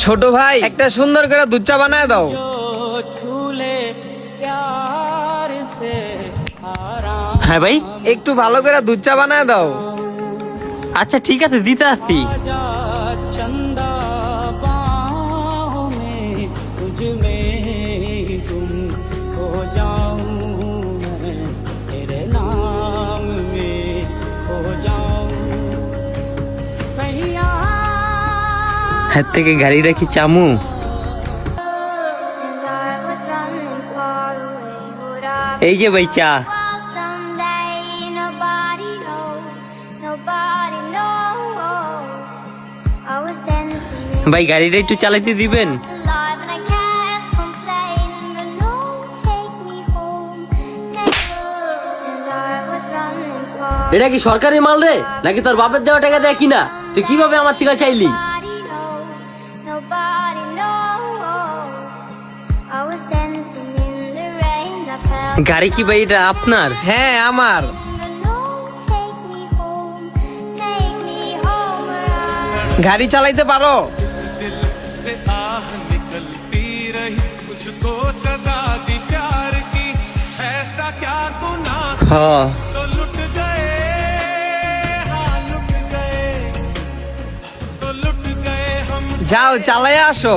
ছোট ভাই, একটা সুন্দর করে দুধ চা বানায় দাও। হ্যাঁ ভাই, একটু ভালো করে দুধ চা বানায় দাও। আচ্ছা ঠিক আছে, দিতে আসছি। হ্যাঁ থেকে গাড়িটা কি চামু? এই যে ভাই চা। ভাই গাড়িটা একটু চালাইতে দিবেন? এটা কি সরকারি মাল রে, নাকি তোর বাপের দেওয়া টাকা দেয় কিনা? তুই কিভাবে আমার থেকে চাইলি? গাড়ি কি ভাই এটা আপনার? হ্যাঁ আমার। গাড়ি চালাইতে পারো? হ্যাঁ। যাও চালাই আসো।